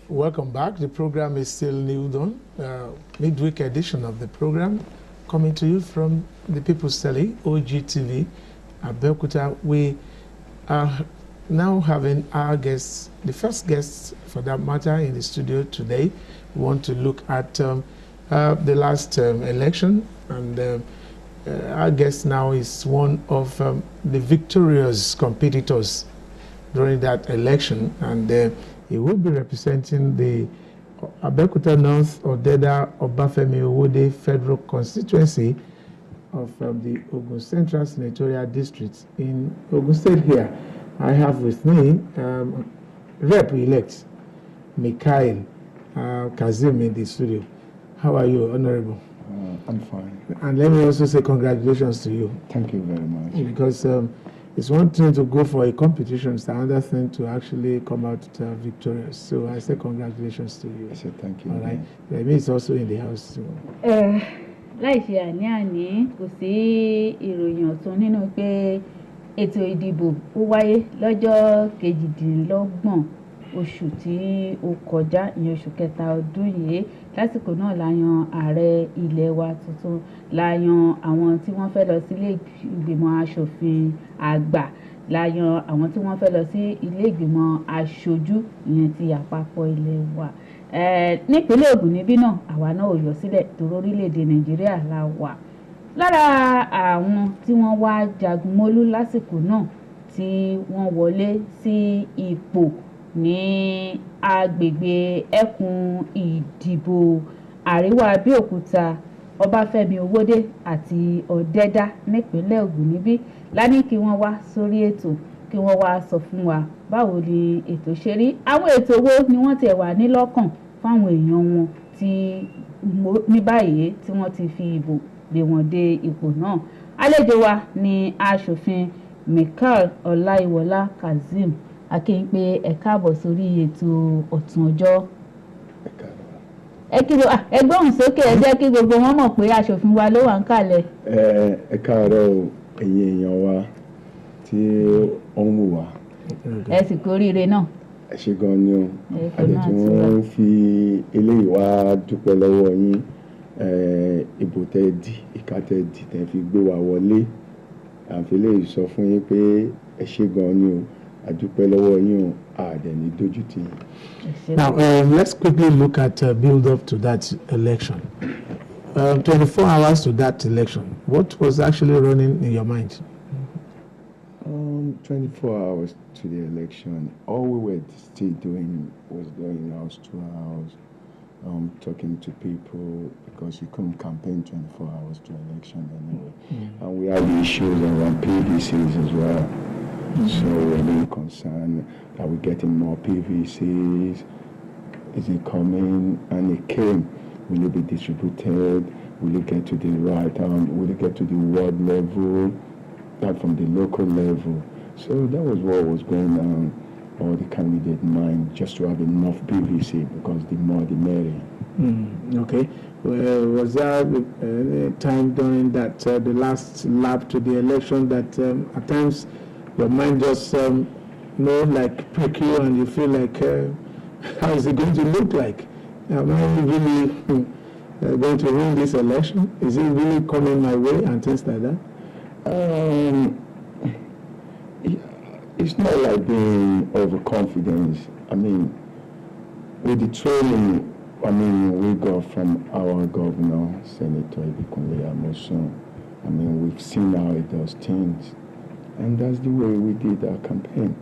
Welcome back. The program is still New Dawn, midweek edition of the program, coming to you from the People's Tele, OGTv, Abeokuta. We are now having our guests, the first guests for that matter, in the studio today. We want to look at the last election, and our guest now is one of the victorious competitors during that election, and he will be representing the Abeokuta North Odeda Obafemi Owode Federal Constituency of the Ogun Central Senatorial District in Ogun State here. I have with me Rep-elect Mukaila Kazzim in the studio. How are you, Honorable? I'm fine. And let me also say congratulations to you. Thank you very much. Because it's one thing to go for a competition, it's another thing to actually come out victorious. So I say congratulations to you. I say thank you. All right. Maybe it's also in the house too. Láì ṣe àní-àní kò sí ìròyìn ọ̀tun nínú pé ètò ìdìbò ó wáyé lọ́jọ́ 28 oṣù tí ó kọjá, ìyẹn oṣù kẹta ọdún yìí. Lásìkò náà la yan ààrẹ ilé wa tuntun, la yan àwọn tí wọ́n fẹ́ lọ sí ilé ìgbìmọ̀ aṣòfin àgbà, la yan àwọn tí wọ́n fẹ́ lọ sí ilé ìgbìmọ̀ aṣojú ìyẹn ti àpapọ̀ ilé wa. Nípínlẹ̀ Ògùn níbí náà àwa náà ò yọ sílẹ̀ torí orílẹ̀-èdè Nàìjíríà la wà. Lára àwọn tí wọ́n wá jagun mólú lásìkò náà tí wọ́n wọlé sí ipò ní agbègbè ẹkùn ìdìbò àríwá Abẹ́òkúta, Ọbáfẹ́mi Owódé àti Ọ̀dẹ́dá nípínlẹ̀ Ògùn níbí la ní kí wọ́n wá sórí ètò kí wọ́n wá sọ fún wa báwo ni ètò ṣe rí, àwọn ètò wo ni wọ́n ti wà ní lọ́kàn fáwọn èèyàn wọn tí ní báyìí tí wọ́n ti fi ìbò gbé wọn dé ipò náà. Àlejò wa ni aṣòfin Mukaila Olayiwola Kazzim. Akin pé ẹ káàbọ̀ sórí ètò ọ̀tún ọjọ́. Ẹ gbóhùn sókè, ẹ jẹ́ kí gbogbo wọn mọ̀ pé aṣòfin wa ló wà ń kalẹ̀. Ẹ káàárọ̀ o, ẹ̀yin èèyàn wa tí ó ń wò wá. Ẹ sì kú oríire náà. Ẹ ṣé gan ni o. Àdètí wọ́n fi eléyìí wá dúpẹ́ lọ́wọ́ yín. Ìbò tẹ́ dì, ìka tẹ́ dì tẹ́ fi gbé wa wọlé. Àǹfẹ́ lè sọ fún yín pé ẹ ṣé gan ni o. Now, let's quickly look at build up to that election. 24 hours to that election. What was actually running in your mind? 24 hours to the election. All we were still doing was going house to house, talking to people, because you couldn't campaign 24 hours to election anyway. And we had issues around PVCs as well. So we're really concerned that we're getting more PVCs. Is it coming? And it came. Will it be distributed? Will it get to the right? Will it get to the ward level? That from the local level. So that was what was going on, all the candidate mind, just to have enough PVC, because the more the merrier. Okay. Well, was there a time during that the last lap to the election that at times your mind just like prick you and you feel like how is it going to look like? Am I really going to win this election? Is it really coming my way and things like that? It's not like being overconfident. I mean, with the training, we got from our governor, Senator Ibikunle Amosun. We've seen how he does things. And that's the way we did our campaign.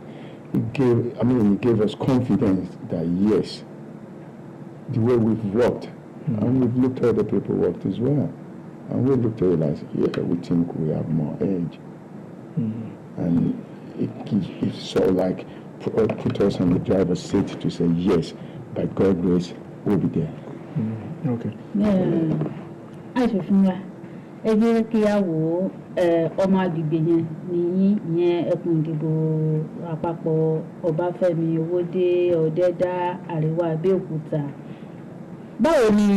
He gave us confidence that yes, the way we've worked, and we've looked at other people worked as well. And we looked at it as, yeah, we think we have more edge. And it sort of like put us on the driver's seat to say, yes, by God's grace, we'll be there. Okay. Ẹ jẹ́ kí a wò ọmọ agbègbè yẹn ní ìyẹn ẹkùn ìdìbò àpapọ̀ Ọbáfẹ́mi Owódé Ọ̀dẹ́dá àríwá Abẹ́òkúta. Báwo ni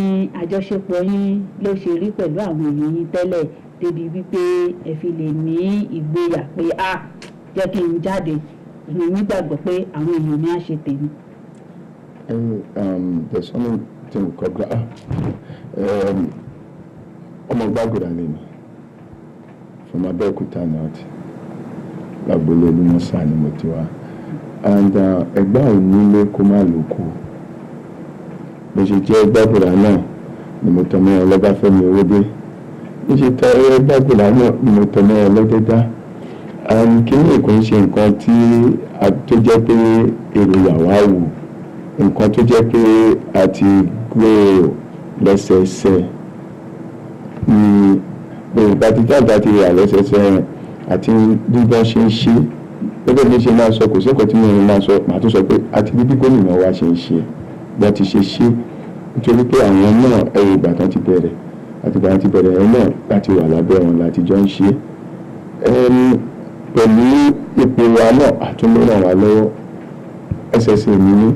àjọṣepọ̀ yín ló ṣe rí pẹ̀lú àwọn èèyàn yín tẹ́lẹ̀ débi wípé ẹ fi lè ní ìgboyà pé jẹ́ kí n jáde, èmi nígbàgbọ́ pé àwọn èèyàn mi á ṣe tèmi? There's something we call Omogbagura name from Abeokuta North. Lagbole Lumosa ni mo ti wá. And ẹgbẹ́ onílé kó má lóko. Bó ṣe jẹ́ Ẹgbàgbọ́lá náà ni mo tọ́ mọ́ Ọlọ́báfẹ́mi Owódé. Bó ṣe tọ́ Ẹgbàgbọ́lá náà ni mo tọ́ mọ́ Ọlọ́dẹ́dá. Kíní kò ń ṣe nǹkan tó jẹ́ pé èrò yàwá wò. Nǹkan tó jẹ́ pé a ti gbé lẹ́sẹẹsẹ. Ìgbà tí jáde ti rà lẹ́sẹẹsẹ àti bí wọ́n ṣe ń ṣe. Gẹ́gẹ́ bí ṣe máa sọ kò sí nǹkan tí mo máa sọ màá tún sọ pé àti bí gómìnà wa ṣe ń ṣe bá ti ṣe nítorí pé àwọn náà ẹ̀rù ìgbà kan ti bẹ̀rẹ̀ àti ìgbà tí bẹ̀rẹ̀ ẹ̀ náà láti wà lábẹ́ wọn láti jọ ń ṣe pẹ̀lú ipò wa náà àtúnlẹ̀ ràn wá lọ́wọ́ SSA mi ní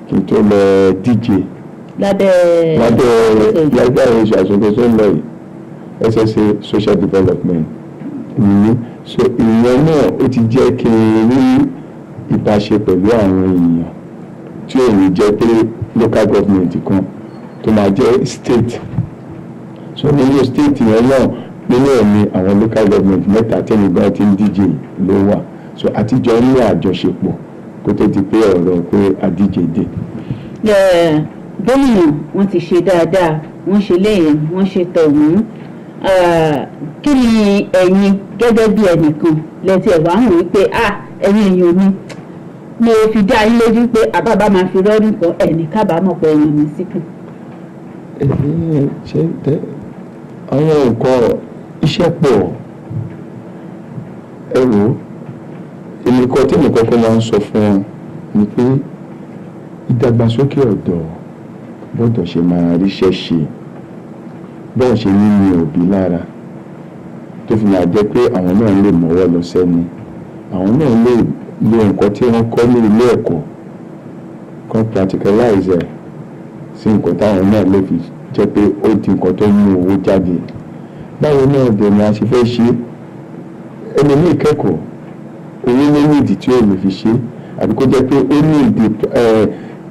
kí n tó lọ díje lábẹ́ oṣù àṣọkẹ́ tó ń lọ yìí SSA social development ní so ìyẹn náà ó ti jẹ́ kí n rí ìbáṣe pẹ̀lú àwọn èèyàn tí ò ní jẹ́ pé local government kan tó máa jẹ́ state so nínú state yẹn náà nínú ẹ̀mí àwọn local government mẹ́ta tẹ́nìgbà tí ń díje ló wà so àtijọ́ ní àjọṣepọ̀ kó tó di pé ọ̀rọ̀ pé àdíje dé. gómìnà wọ́n ti ṣe dáadáa wọ́n ṣe léyìn wọ́n ṣe tọ̀hún kí ni ẹ̀yin gẹ́gẹ́ bí ẹnìkan lẹ́tí ẹ̀ wá hàn wípé ẹ̀yin èèyàn mi mo fi dá yín lójú pé àbábá máa fi rọ́ọ̀dún kan ẹ̀ní kábàámọ̀ pé èèyàn mi síkù. ṣé àwọn nǹkan iṣẹ́ pọ̀ ẹ̀rọ èmi kan tí nìkan kan máa ń sọ fún wọn ni pé ìdàgbàsókè ọ̀dọ́ gbọ́dọ̀ ṣe máa ríṣẹ́ ṣe bẹ́ẹ̀ ṣe ní òbí lára tó fi máa jẹ́ pé àwọn náà lè mọ́wọ́ lọ sẹ́nu àwọn náà lè lo nǹkan tí wọ́n kọ́ ní ilé ẹ̀kọ́ kan practicalize ẹ̀ sí nǹkan táwọn náà lè fi jẹ́ pé ó di nǹkan tó mú owó jáde báwo náà dẹ̀ ni a ṣe fẹ́ ṣe ẹni ní ìkẹ́kọ̀ọ́ owó ló ní ìdí tí ó lè fi ṣe àbí kó jẹ́ pé ó ní ìdí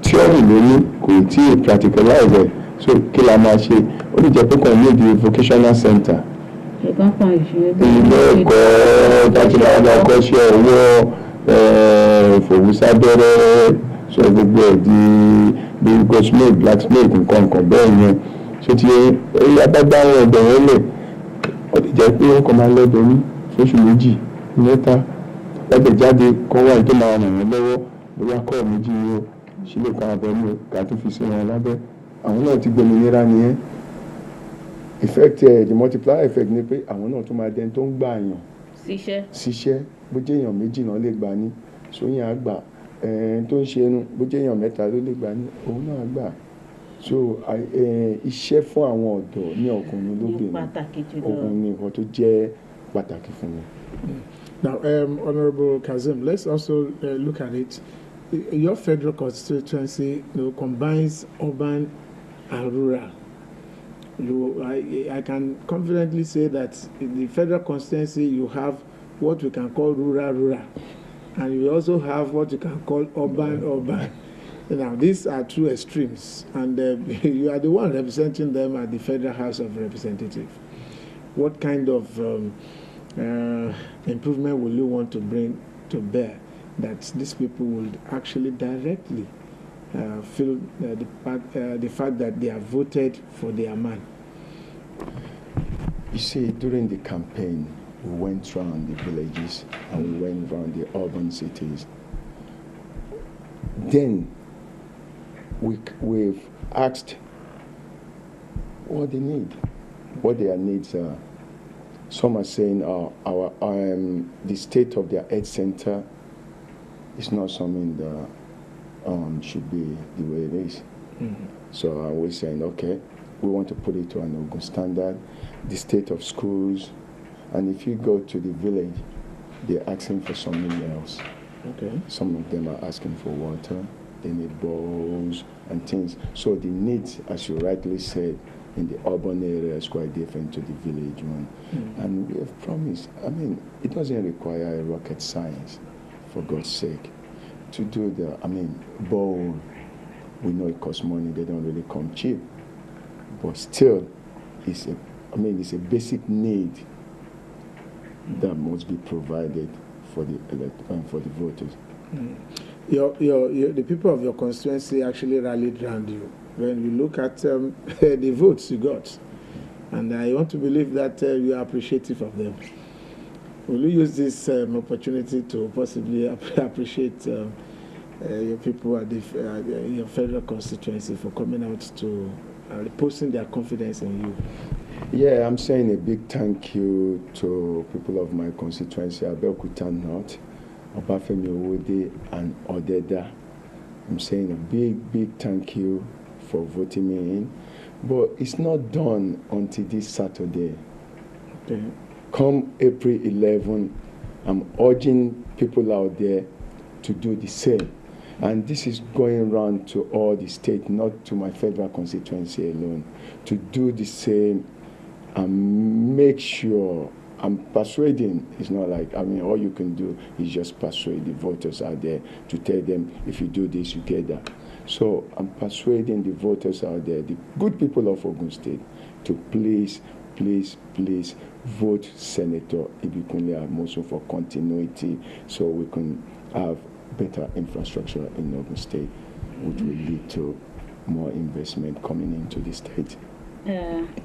theory lóní kò tí ì practicalize ẹ̀ so kí la máa ṣe ó lè jẹ́ pé kàn ní ìdí vocational center ilé ẹ̀kọ́ dájúdájú akọ́ṣẹ́ owó ìfòwúsábẹ́rẹ́ sọ gbogbo ẹ̀ di bí goldsmith blacksmith nǹkan bẹ́ẹ̀ yẹn ṣé ti abágbá àwọn ọ̀dọ́ wọn lè ó lè jẹ́ pé wọ́n kàn máa lọ́dọ̀ ní fóṣù méjì mẹ́ta lọ́dọ̀ jáde kọ́ wá tó máa ràn wọ́n lọ́wọ́ bóyá kọ́ méjì ni ó sílé kan abẹ́mú ká tó fi sí wọn lábẹ́ àwọn náà ti gbòmìnira nìyẹn effect the multiplier effect ni pé àwọn náà tó máa dẹni tó ń gbà yàn síṣẹ́ bó jẹ́ èèyàn méjì náà lè gbà ní sóyìn àgbà tó ń ṣe ẹnu bó jẹ́ èèyàn mẹ́ta ló lè gbà ní òun náà gbà so iṣẹ́ fún àwọn ọ̀dọ́ ní ọkùnrin lóbìnrin òun ni nǹkan tó jẹ́ pàtàkì fún mi. Now, Honourable Kazzim, let's also look at it. Your federal constituency combines urban and rural. I can confidently say that in the federal constituency you have what we can call rural, and you also have what you can call urban. Now, these are two extremes, and you are the one representing them at the Federal House of Representatives. What kind of improvement will you want to bring to bear that these people will actually directly feel the fact that they have voted for their man? You see, during the campaign, we went around the villages and we went around the urban cities. Then we've asked what they need, what their needs are. Some are saying the state of their health center is not something that should be the way it is. Mm-hmm. So we're saying, okay, we want to put it to an Ogun standard, the state of schools, and if you go to the village, they're asking for something else. Okay. Some of them are asking for water, they need bowls and things. So the needs, as you rightly said, in the urban area is quite different to the village one. Mm-hmm. And we have promised, it doesn't require a rocket science, for God's sake, to do bowl, We know it costs money. They don't really come cheap. But still, it's a basic need that must be provided for the voters. The people of your constituency actually rallied around you. When you look at the votes you got, and I want to believe that you are appreciative of them. Will you use this opportunity to possibly appreciate your people at your federal constituency for coming out to reposing their confidence in you? Yeah, I'm saying a big thank you to people of my constituency, Abeokuta North, Obafemi Owode, and Odeda. I'm saying a big thank you for voting me in. But it's not done until this Saturday. Okay. Come April 11, I'm urging people out there to do the same. And this is going around to all the states, not to my federal constituency alone, to do the same and make sure. I'm persuading. It's not like, all you can do is just persuade the voters out there to tell them, if you do this, you get that. So I'm persuading the voters out there, the good people of Ogun State, to please vote Senator Ibikunle Amosun for continuity so we can have better infrastructure in Ogun State, which will lead to more investment coming into the state.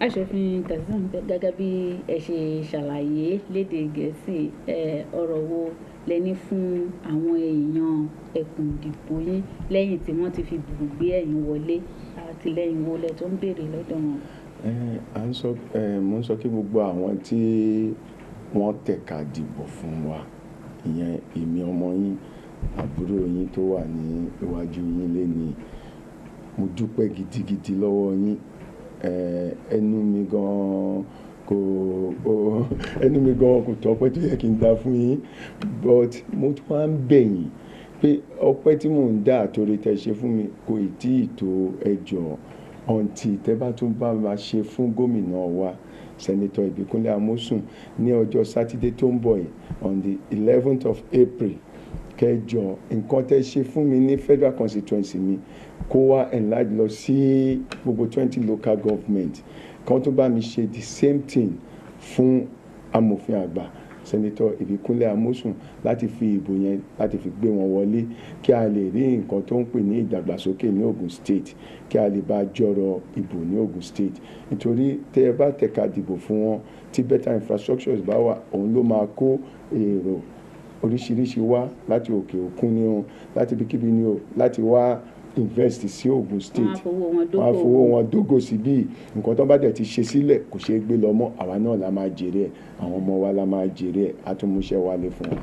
Aṣòfin Kazzim, gẹ́gẹ́ bí ẹ ṣe ṣàlàyé lédè Gẹ̀ẹ́sì, ọ̀rọ̀ wo lẹ́ni fún àwọn èèyàn ẹkùn ìdìbò yín lẹ́yìn tí wọ́n ti fi gbé ẹ̀yin wọlé, àtìlẹ́yìn wo lẹ tó ń béèrè lọ́dọ̀ wọn? Mo ń sọ kí gbogbo àwọn tí wọ́n tẹ̀ka dìbò fún wa, ìyẹn èmi ọmọ yín, àbúrò yín tó wà ní iwájú yín lénìí, mo dúpẹ́ gidigidi lọ́wọ́ yín. Ẹnu mi gan kò tọ́pẹ́ tó yẹ kí n dá fún yín, but mo tún wá ń bẹ̀ yín pé ọpẹ́ tí mò ń dá àtòrí tẹ́ ṣe fún mi kò tí ì tó ẹjọ́ ọ̀ǹtì tẹ́ bá tún bá wa ṣe fún gómìnà wa Senator Ibikunle Amosun ní ọjọ́ sátidé tó ń bọ̀ yìí on the 11th of April. Kẹjọ nǹkan tẹ́ ṣe fún mi ní federal constituency mi kó wá enlarge lọ sí gbogbo 20 local government kan tó bá mi ṣe the same thing fún amòfin àgbà Senator Ibikunle Amosun láti fi ìbò yẹn láti fi gbé wọn wọlé kí a lè rí nǹkan tó ń pè ní ìdàgbàsókè ní Ogun State, kí a lè bá jọrọ ìbò ní Ogun State. Nítorí tẹ́ ẹ bá tẹ̀ka dìbò fún wọn tí better infrastructures bá wà, òun ló máa kó èrò oríṣiríṣi wá láti òkè òkun ni o, láti ibikíbi ni o, láti wá invest sí Ogun State. Wọ́n á fowó wọn dógò síbí. Nǹkan tó bá dẹ̀ ti ṣe sílẹ̀ kò ṣeé gbé lọ mọ́, àwa náà la máa jèrè ẹ̀, àwọn ọmọ wa la máa jèrè ẹ̀, á tún múṣẹ́ wálé fún wọn.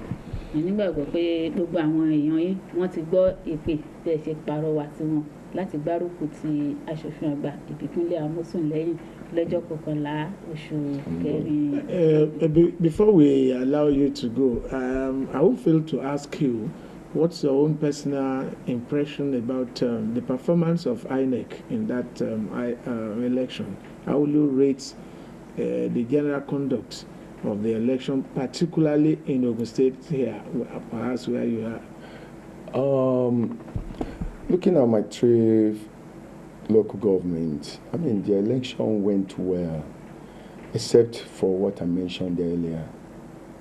Nígbàgbọ́ pé gbogbo àwọn èèyàn yín wọ́n ti gbọ́ ìpè tẹ́ ẹ ṣe pàrọwà sí wọn láti gbárùkù ti aṣòfin àgbà Ibikunle Amosun lẹ́yìn lọ́jọ́ 11 oṣù kẹrin. Before we allow you to go, I will fail to ask you, what's your own personal impression about the performance of INEC in that election? How will you rate the general conduct of the election, particularly in Ogun State here, perhaps where you are? Looking at my 3 local governments, the election went well, except for what I mentioned earlier,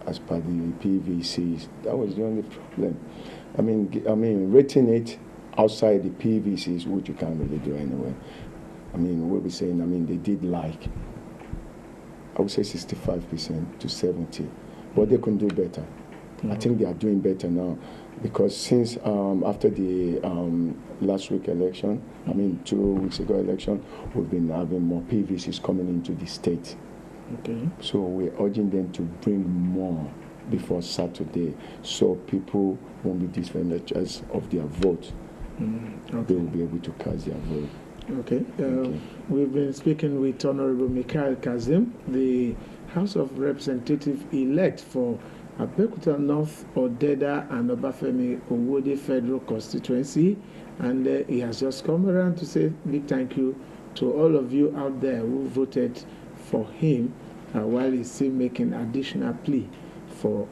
as per the PVCs. That was the only problem. Rating it outside the PVCs, which you can't really do anyway. What we're saying, they did like, I would say 65% to 70%, but they can do better. I think they are doing better now, because since after the last week election, 2 weeks ago election, we've been having more PVCs coming into the state. Okay. So we're urging them to bring more before Saturday, so people won't be disadvantaged of their vote. Okay. They will be able to cast their vote. Okay. We've been speaking with Honorable Mukaila Kazzim, the House of Representatives elect for Abeokuta North, Odeda, and Obafemi Owode Federal Constituency, and he has just come around to say big thank you to all of you out there who voted for him, while he's still making additional plea for